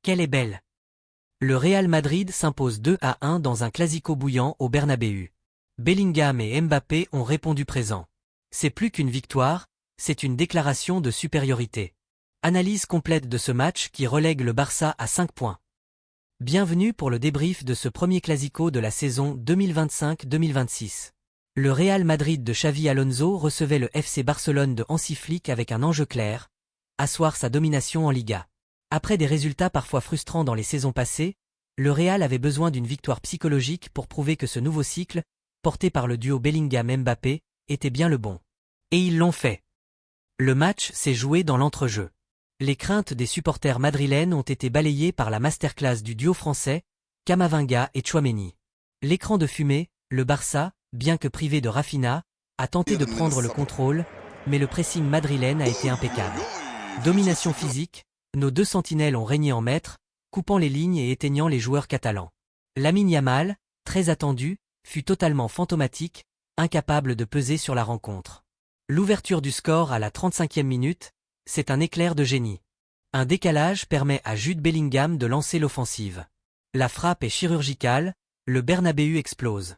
Qu'elle est belle! Le Real Madrid s'impose 2-1 dans un classico bouillant au Bernabéu. Bellingham et Mbappé ont répondu présent. C'est plus qu'une victoire, c'est une déclaration de supériorité. Analyse complète de ce match qui relègue le Barça à 5 points. Bienvenue pour le débrief de ce premier classico de la saison 2025-2026. Le Real Madrid de Xavi Alonso recevait le FC Barcelone de Hansi Flick avec un enjeu clair, asseoir sa domination en Liga. Après des résultats parfois frustrants dans les saisons passées, le Real avait besoin d'une victoire psychologique pour prouver que ce nouveau cycle, porté par le duo Bellingham-Mbappé, était bien le bon. Et ils l'ont fait. Le match s'est joué dans l'entrejeu. Les craintes des supporters madrilènes ont été balayées par la masterclass du duo français, Camavinga et Tchouaméni. L'écran de fumée, le Barça, bien que privé de Rafinha, a tenté de prendre le contrôle, mais le pressing madrilène a été impeccable. Domination physique, nos deux sentinelles ont régné en maître, coupant les lignes et éteignant les joueurs catalans. Lamine Yamal, très attendu, fut totalement fantomatique, incapable de peser sur la rencontre. L'ouverture du score à la 35e minute, c'est un éclair de génie. Un décalage permet à Jude Bellingham de lancer l'offensive. La frappe est chirurgicale, le Bernabéu explose.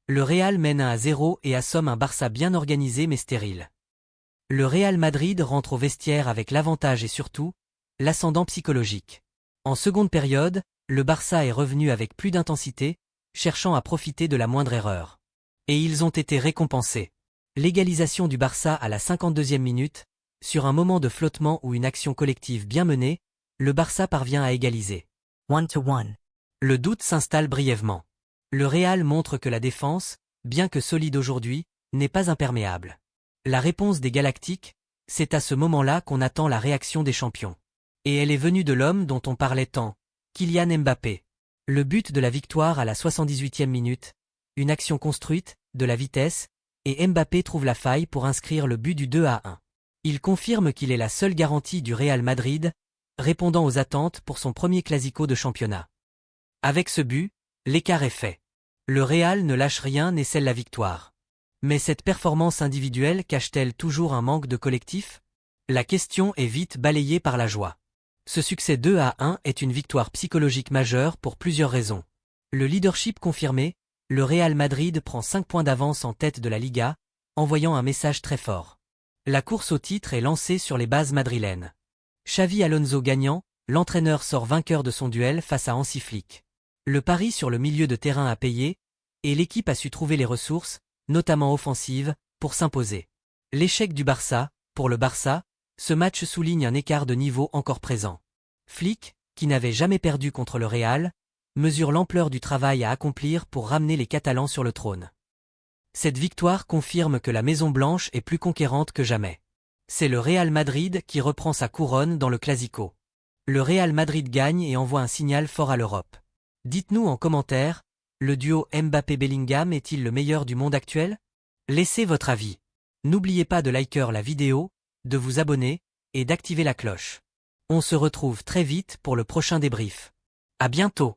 Le Real mène 1-0 et assomme un Barça bien organisé mais stérile. Le Real Madrid rentre au vestiaire avec l'avantage et surtout, l'ascendant psychologique. En seconde période, le Barça est revenu avec plus d'intensité, cherchant à profiter de la moindre erreur. Et ils ont été récompensés. L'égalisation du Barça à la 52e minute, sur un moment de flottement ou une action collective bien menée, le Barça parvient à égaliser. 1-1. Le doute s'installe brièvement. Le Real montre que la défense, bien que solide aujourd'hui, n'est pas imperméable. La réponse des Galactiques, c'est à ce moment-là qu'on attend la réaction des champions. Et elle est venue de l'homme dont on parlait tant, Kylian Mbappé. Le but de la victoire à la 78e minute, une action construite, de la vitesse, et Mbappé trouve la faille pour inscrire le but du 2-1. Il confirme qu'il est la seule garantie du Real Madrid, répondant aux attentes pour son premier classico de championnat. Avec ce but, l'écart est fait. Le Real ne lâche rien et scelle la victoire. Mais cette performance individuelle cache-t-elle toujours un manque de collectif? La question est vite balayée par la joie. Ce succès 2-1 est une victoire psychologique majeure pour plusieurs raisons. Le leadership confirmé, le Real Madrid prend 5 points d'avance en tête de la Liga, envoyant un message très fort. La course au titre est lancée sur les bases madrilènes. Xavi Alonso gagnant, l'entraîneur sort vainqueur de son duel face à Hansi Flick. Le pari sur le milieu de terrain a payé, et l'équipe a su trouver les ressources, notamment offensives, pour s'imposer. L'échec du Barça, pour le Barça, ce match souligne un écart de niveau encore présent. Flick, qui n'avait jamais perdu contre le Real, mesure l'ampleur du travail à accomplir pour ramener les Catalans sur le trône. Cette victoire confirme que la Maison-Blanche est plus conquérante que jamais. C'est le Real Madrid qui reprend sa couronne dans le Classico. Le Real Madrid gagne et envoie un signal fort à l'Europe. Dites-nous en commentaire, le duo Mbappé-Bellingham est-il le meilleur du monde actuel? Laissez votre avis. N'oubliez pas de liker la vidéo, de vous abonner, et d'activer la cloche. On se retrouve très vite pour le prochain débrief. À bientôt.